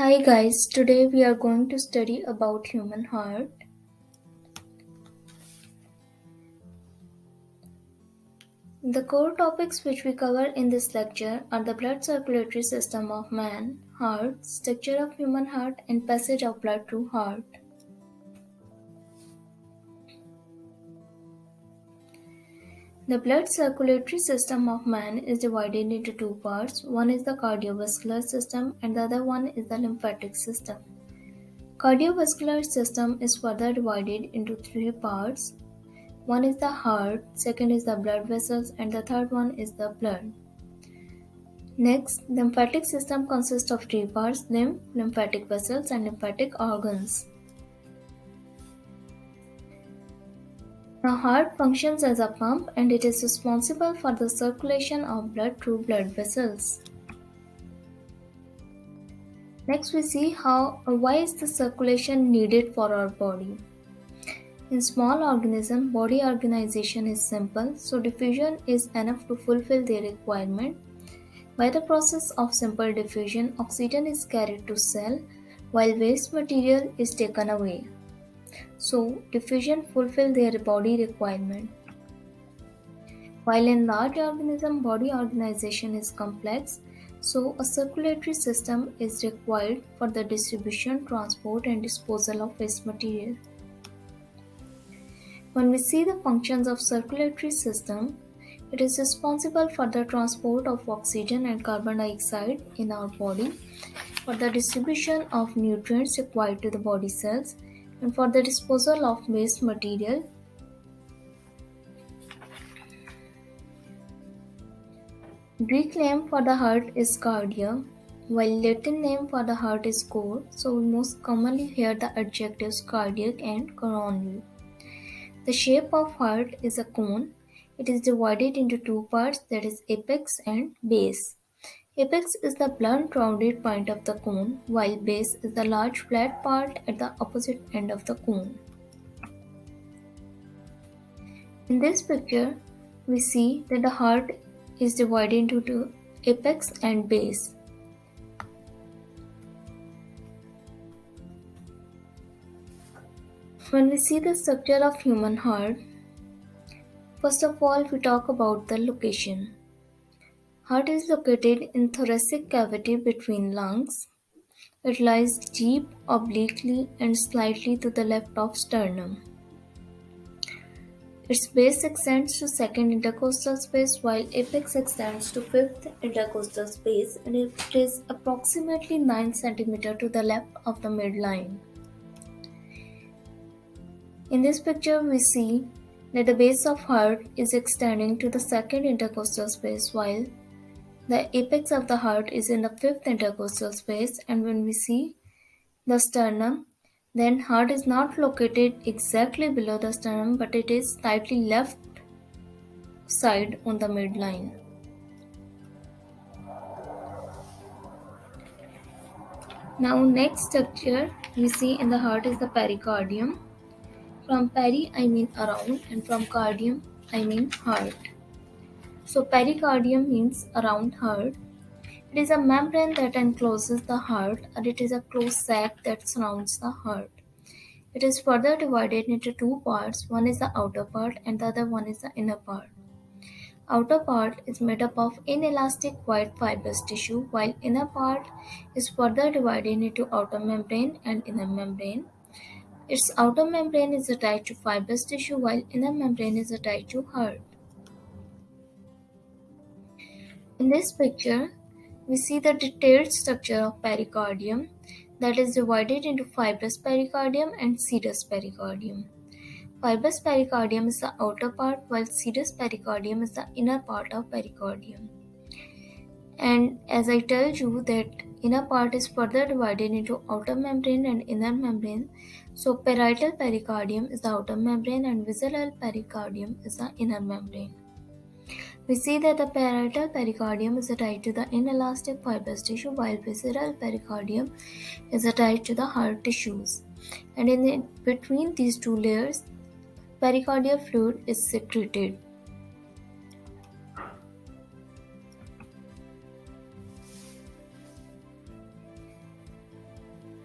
Hi guys, today we are going to study about human heart. The core topics which we cover in this lecture are the blood circulatory system of man, heart, structure of human heart and passage of blood through heart. The blood circulatory system of man is divided into two parts. One is the cardiovascular system and the other one is the lymphatic system. Cardiovascular system is further divided into three parts. One is the heart, second is the blood vessels, and the third one is the blood. Next, lymphatic system consists of three parts: lymph, lymphatic vessels, and lymphatic organs. The heart functions as a pump and it is responsible for the circulation of blood through blood vessels. Next, we see how or why is the circulation needed for our body. In small organisms, body organization is simple, so diffusion is enough to fulfill their requirement. By the process of simple diffusion, oxygen is carried to cell while waste material is taken away. So, diffusion fulfill their body requirement. While in large organism, body organization is complex, so a circulatory system is required for the distribution, transport and disposal of waste material. When we see the functions of circulatory system, it is responsible for the transport of oxygen and carbon dioxide in our body, for the distribution of nutrients required to the body cells, and for the disposal of waste material. Greek name for the heart is cardia, while Latin name for the heart is core, so we most commonly hear the adjectives cardiac and coronary. The shape of heart is a cone. It is divided into two parts, that is apex and base. Apex is the blunt rounded point of the cone, while base is the large flat part at the opposite end of the cone. In this picture, we see that the heart is divided into two, apex and base. When we see the structure of human heart, first of all we talk about the location. Heart is located in thoracic cavity between lungs. It lies deep, obliquely and slightly to the left of sternum. Its base extends to second intercostal space while apex extends to fifth intercostal space, and it is approximately 9 cm to the left of the midline. In this picture we see that the base of heart is extending to the second intercostal space while the apex of the heart is in the fifth intercostal space, and when we see the sternum, then heart is not located exactly below the sternum but it is slightly left side on the midline. Now next structure we see in the heart is the pericardium. From peri I mean around and from cardium I mean heart. So pericardium means around heart. It is a membrane that encloses the heart, or it is a closed sac that surrounds the heart. It is further divided into two parts. One is the outer part and the other one is the inner part. Outer part is made up of inelastic white fibrous tissue, while inner part is further divided into outer membrane and inner membrane. Its outer membrane is attached to fibrous tissue while inner membrane is attached to heart. In this picture, we see the detailed structure of pericardium that is divided into fibrous pericardium and serous pericardium. Fibrous pericardium is the outer part while serous pericardium is the inner part of pericardium. And as I told you that inner part is further divided into outer membrane and inner membrane. So parietal pericardium is the outer membrane and visceral pericardium is the inner membrane. We see that the parietal pericardium is attached to the inelastic fibrous tissue while visceral pericardium is attached to the heart tissues. And between these two layers, pericardial fluid is secreted.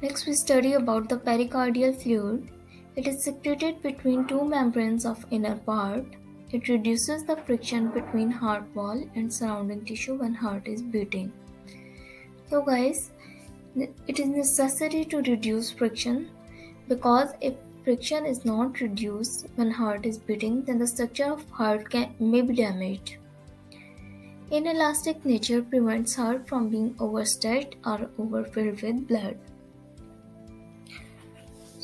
Next, we study about the pericardial fluid. It is secreted between two membranes of inner part. It reduces the friction between heart wall and surrounding tissue when heart is beating. So guys, it is necessary to reduce friction because if friction is not reduced when heart is beating, then the structure of heart may be damaged. Inelastic nature prevents heart from being overstretched or overfilled with blood.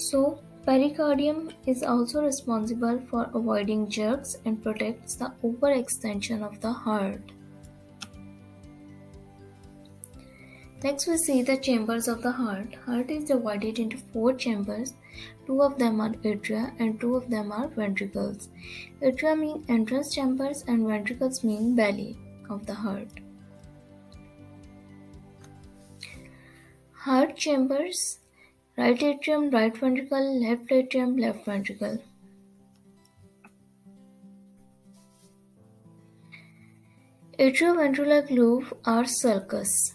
So, pericardium is also responsible for avoiding jerks and protects the overextension of the heart. Next, we see the chambers of the heart. Heart is divided into 4 chambers. 2 of them are atria and 2 of them are ventricles. Atria mean entrance chambers and ventricles mean belly of the heart. Heart chambers: right atrium, right ventricle, left atrium, left ventricle. Atrioventricular groove or sulcus.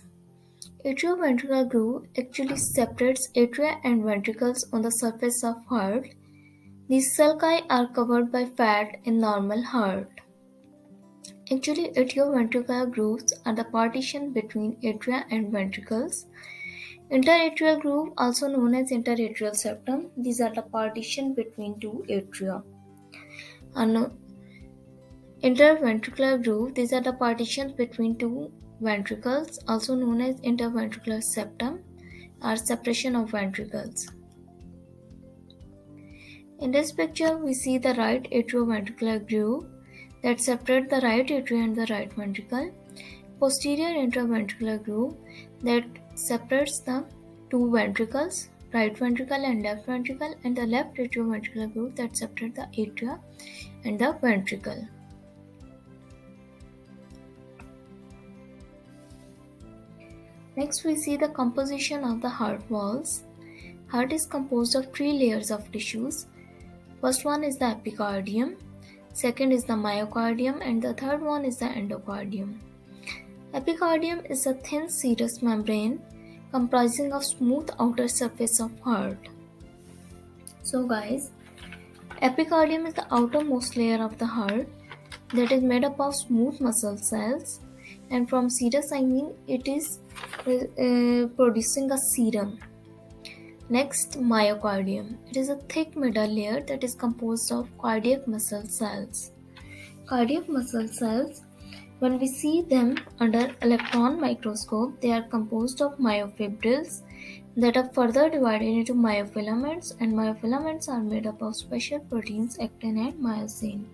Atrioventricular groove actually separates atria and ventricles on the surface of heart. These sulci are covered by fat in normal heart. Actually, atrioventricular grooves are the partition between atria and ventricles. Interatrial groove, also known as interatrial septum, these are the partition between two atria. Interventricular groove, these are the partitions between two ventricles, also known as interventricular septum or separation of ventricles. In this picture, we see the right atrioventricular groove that separates the right atria and the right ventricle, posterior interventricular groove that separates the two ventricles, right ventricle and left ventricle, and the left atrioventricular groove that separates the atria and the ventricle. Next, we see the composition of the heart walls. Heart is composed of 3 layers of tissues. First one is the epicardium, second is the myocardium, and the third one is the endocardium. Epicardium is a thin serous membrane comprising of smooth outer surface of heart. So guys, epicardium is the outermost layer of the heart that is made up of smooth muscle cells, and from serous I mean it is producing a serum. Next, myocardium. It is a thick middle layer that is composed of cardiac muscle cells. Cardiac muscle cells, when we see them under electron microscope, they are composed of myofibrils that are further divided into myofilaments, and myofilaments are made up of special proteins actin and myosin.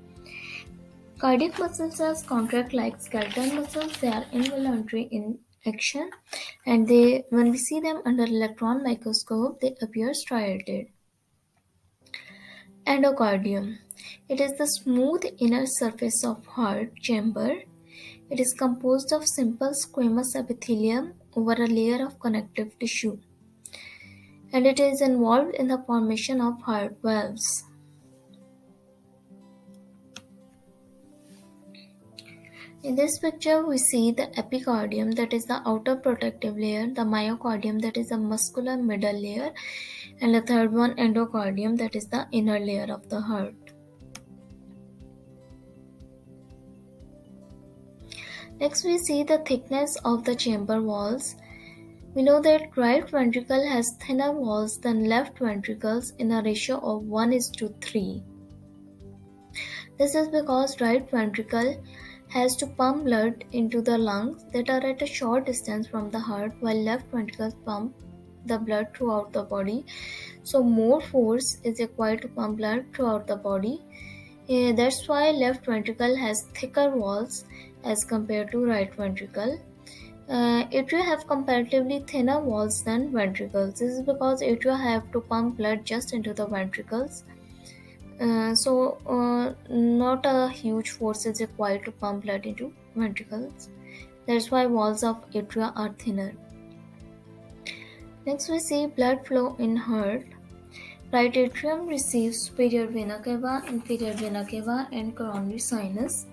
Cardiac muscle cells contract like skeletal muscles. They are involuntary in action, and when we see them under electron microscope, they appear striated. Endocardium. It is the smooth inner surface of heart chamber. It is composed of simple squamous epithelium over a layer of connective tissue, and it is involved in the formation of heart valves. In this picture, we see the epicardium, that is the outer protective layer, the myocardium, that is the muscular middle layer, and the third one, endocardium, that is the inner layer of the heart. Next, we see the thickness of the chamber walls. We know that right ventricle has thinner walls than left ventricles in a ratio of 1:3. This is because right ventricle has to pump blood into the lungs that are at a short distance from the heart, while left ventricle pump the blood throughout the body. So more force is required to pump blood throughout the body. That's why left ventricle has thicker walls as compared to right ventricle. Atria have comparatively thinner walls than ventricles. This is because atria have to pump blood just into the ventricles. Not a huge force is required to pump blood into ventricles. That's why walls of atria are thinner. Next, we see blood flow in heart. Right atrium receives superior vena cava, inferior vena cava, and coronary sinus,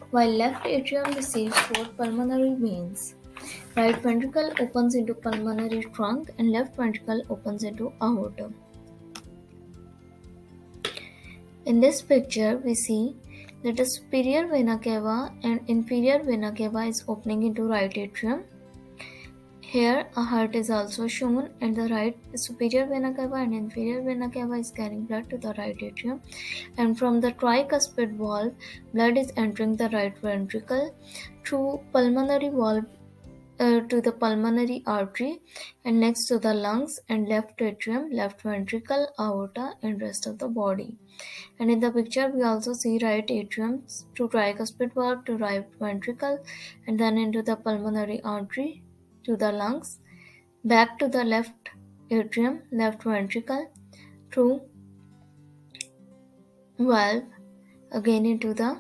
while left atrium receives 4 pulmonary veins. Right ventricle opens into pulmonary trunk and left ventricle opens into aorta. In this picture, we see that the superior vena cava and inferior vena cava is opening into right atrium. Here, a heart is also shown, and the right superior vena cava and inferior vena cava is carrying blood to the right atrium. And from the tricuspid valve, blood is entering the right ventricle through pulmonary valve to the pulmonary artery, and next to the lungs and left atrium, left ventricle, aorta, and rest of the body. And in the picture, we also see right atrium to tricuspid valve to right ventricle, and then into the pulmonary artery to the lungs, back to the left atrium, left ventricle, through valve, again into the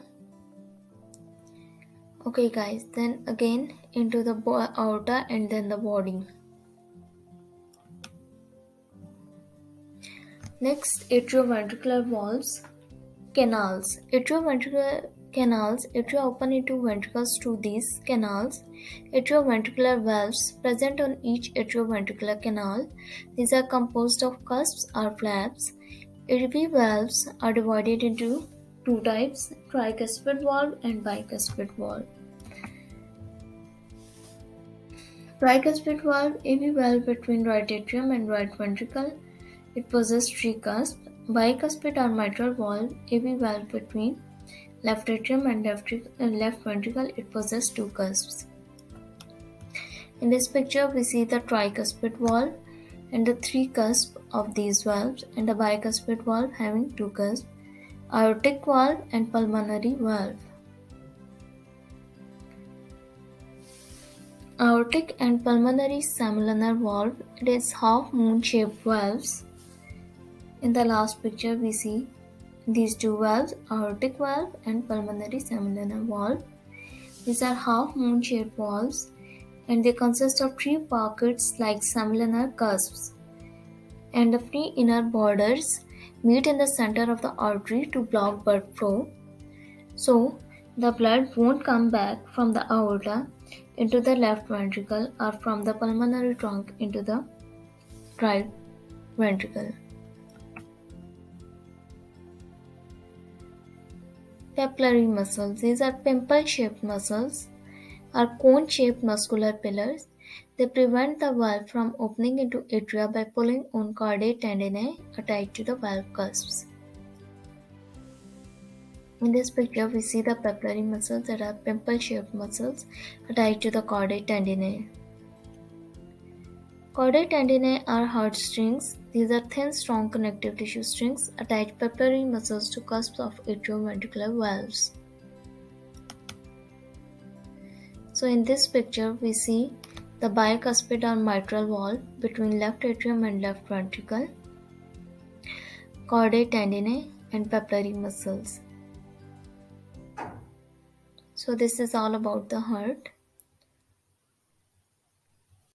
okay guys, then again into the aorta and then the body. Next, atrioventricular valves. Canals. Atrioventricular canals. Atria open into ventricles through these canals. Atrioventricular valves present on each atrioventricular canal. These are composed of cusps or flaps. AV valves are divided into two types: tricuspid valve and bicuspid valve. Tricuspid valve, AV valve between right atrium and right ventricle. It possesses three cusps. Bicuspid or mitral valve, AV valve between left atrium and left ventricle. It possesses two cusps. In this picture, we see the tricuspid valve and the three cusps of these valves, and the bicuspid valve having two cusps: aortic valve and pulmonary valve. Aortic and pulmonary semilunar valve, it is half moon shaped valves. In the last picture, we see these two valves, aortic valve and pulmonary semilunar valve. These are half moon shaped valves, and they consist of three pockets like semilunar cusps, and the free inner borders meet in the center of the artery to block blood flow. So, the blood won't come back from the aorta into the left ventricle or from the pulmonary trunk into the right ventricle. Papillary muscles. These are pimple-shaped muscles or cone-shaped muscular pillars. They prevent the valve from opening into atria by pulling on chordae tendineae attached to the valve cusps. In this picture, we see the papillary muscles that are pimple-shaped muscles attached to the chordae tendineae. Chordae tendineae are heartstrings. These are thin, strong connective tissue strings attach papillary muscles to cusps of atrioventricular valves. So in this picture, we see the bicuspid or mitral valve between left atrium and left ventricle, chordae tendineae, and papillary muscles. So this is all about the heart.